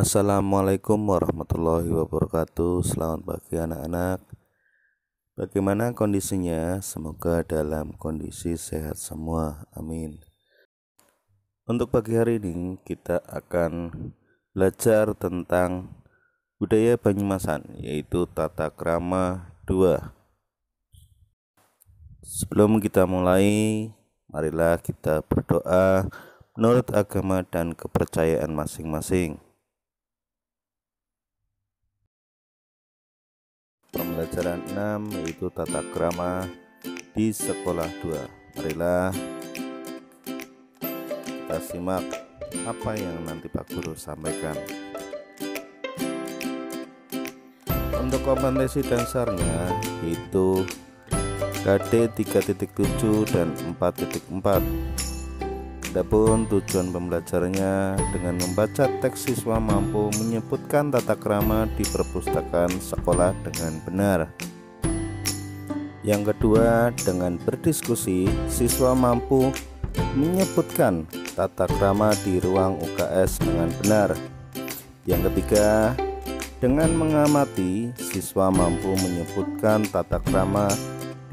Assalamualaikum warahmatullahi wabarakatuh. Selamat pagi anak-anak. Bagaimana kondisinya? Semoga dalam kondisi sehat semua. Amin. Untuk pagi hari ini kita akan belajar tentang budaya Banyumasan, yaitu tata krama 2. Sebelum kita mulai, marilah kita berdoa menurut agama dan kepercayaan masing-masing. Pembelajaran 6 yaitu tata krama di sekolah 2. Marilah kita simak apa yang nanti Pak Guru sampaikan. Untuk kompetensi dasarnya yaitu KD 3.7 dan 4.4. Adapun tujuan pembelajarannya dengan membaca teks, siswa mampu menyebutkan tata krama di perpustakaan sekolah dengan benar. Yang kedua, dengan berdiskusi, siswa mampu menyebutkan tata krama di ruang UKS dengan benar. Yang ketiga, dengan mengamati, siswa mampu menyebutkan tata krama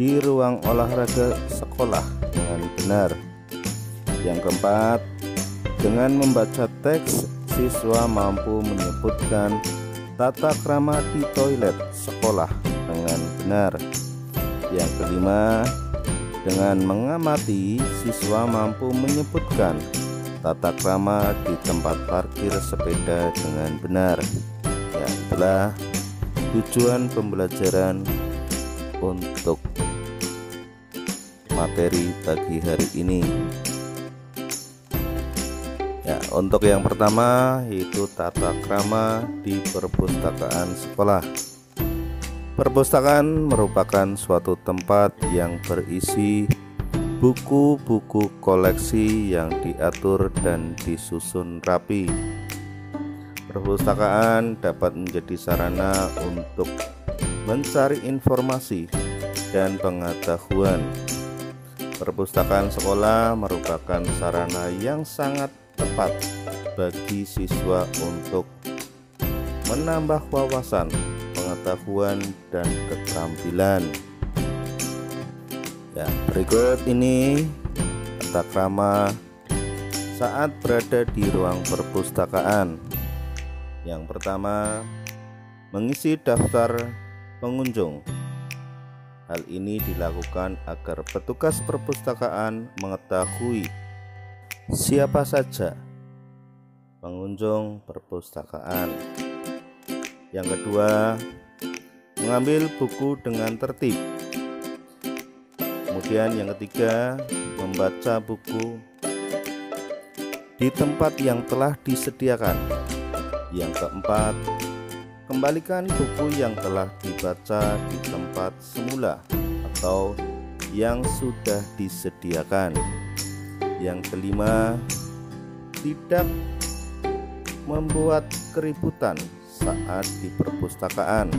di ruang olahraga sekolah dengan benar. Yang keempat, dengan membaca teks, siswa mampu menyebutkan tata krama di toilet sekolah dengan benar. Yang kelima, dengan mengamati, siswa mampu menyebutkan tata krama di tempat parkir sepeda dengan benar. Ya, itulah tujuan pembelajaran untuk materi pagi hari ini. Ya, untuk yang pertama yaitu tata krama di perpustakaan sekolah. Perpustakaan merupakan suatu tempat yang berisi buku-buku koleksi yang diatur dan disusun rapi. Perpustakaan dapat menjadi sarana untuk mencari informasi dan pengetahuan. Perpustakaan sekolah merupakan sarana yang sangat tepat bagi siswa untuk menambah wawasan, pengetahuan, dan keterampilan. Ya, berikut ini tata krama saat berada di ruang perpustakaan. Yang pertama, mengisi daftar pengunjung. Hal ini dilakukan agar petugas perpustakaan mengetahui siapa saja pengunjung perpustakaan. Yang kedua, mengambil buku dengan tertib. Kemudian yang ketiga, membaca buku di tempat yang telah disediakan. Yang keempat, kembalikan buku yang telah dibaca di tempat semula atau yang sudah disediakan. Yang kelima, tidak membuat keributan saat di perpustakaan.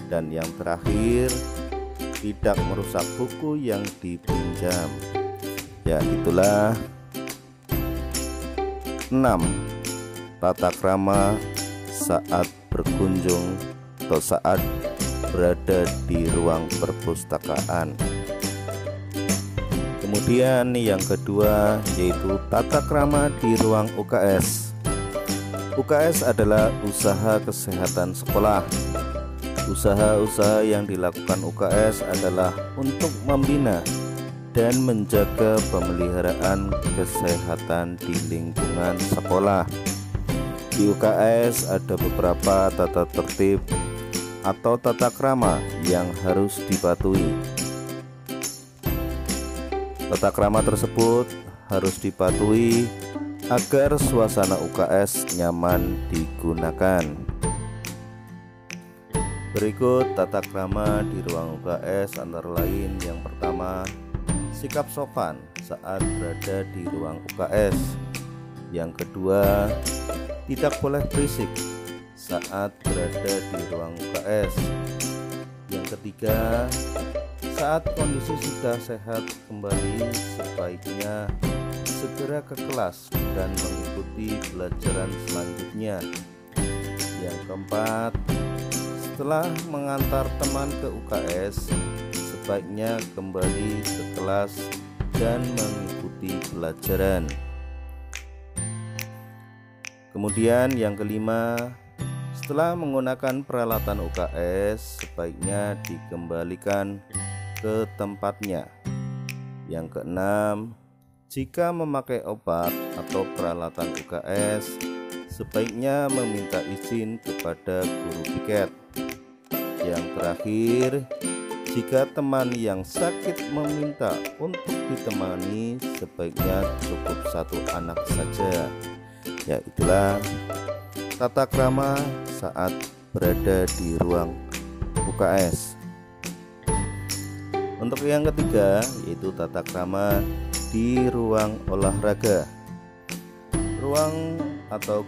Dan yang terakhir, tidak merusak buku yang dipinjam. Ya, itulah 6 tata krama saat berkunjung atau saat berada di ruang perpustakaan. Kemudian yang kedua yaitu tata krama di ruang UKS. UKS adalah usaha kesehatan sekolah. Usaha-usaha yang dilakukan UKS adalah untuk membina dan menjaga pemeliharaan kesehatan di lingkungan sekolah. Di UKS ada beberapa tata tertib atau tata krama yang harus dipatuhi. Tata krama tersebut harus dipatuhi agar suasana UKS nyaman digunakan. Berikut tata krama di ruang UKS antara lain. Yang pertama, sikap sopan saat berada di ruang UKS. Yang kedua, tidak boleh berisik saat berada di ruang UKS. Yang ketiga, saat kondisi sudah sehat kembali, sebaiknya segera ke kelas dan mengikuti pelajaran selanjutnya. Yang keempat, setelah mengantar teman ke UKS, sebaiknya kembali ke kelas dan mengikuti pelajaran. Kemudian yang kelima, setelah menggunakan peralatan UKS, sebaiknya dikembalikan ke tempatnya. Yang keenam, jika memakai obat atau peralatan UKS, sebaiknya meminta izin kepada guru piket. Yang terakhir, jika teman yang sakit meminta untuk ditemani, sebaiknya cukup satu anak saja. Ya, itulah tata krama saat berada di ruang UKS. Untuk yang ketiga, yaitu tata krama di ruang olahraga. Ruang atau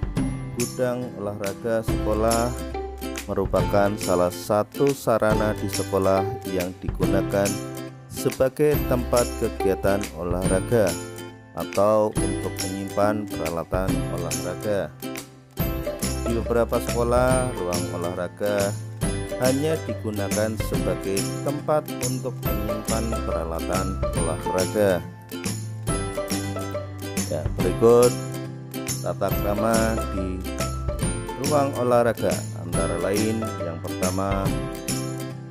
gudang olahraga sekolah merupakan salah satu sarana di sekolah yang digunakan sebagai tempat kegiatan olahraga atau untuk menyimpan peralatan olahraga. Di beberapa sekolah, ruang olahraga hanya digunakan sebagai tempat untuk menyimpan peralatan olahraga. Ya, berikut tata krama di ruang olahraga, antara lain yang pertama,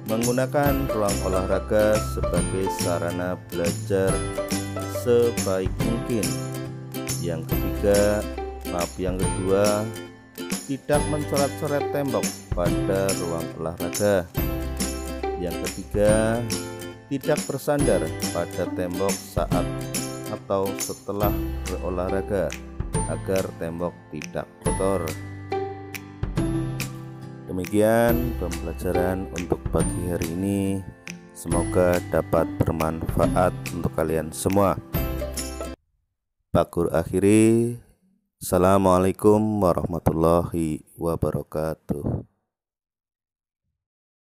menggunakan ruang olahraga sebagai sarana belajar sebaik mungkin. Yang kedua, tidak mencoret-coret tembok pada ruang olahraga. Yang ketiga, tidak bersandar pada tembok saat atau setelah berolahraga agar tembok tidak kotor. Demikian pembelajaran untuk pagi hari ini. Semoga dapat bermanfaat untuk kalian semua. Bakur akhiri. Assalamualaikum warahmatullahi wabarakatuh.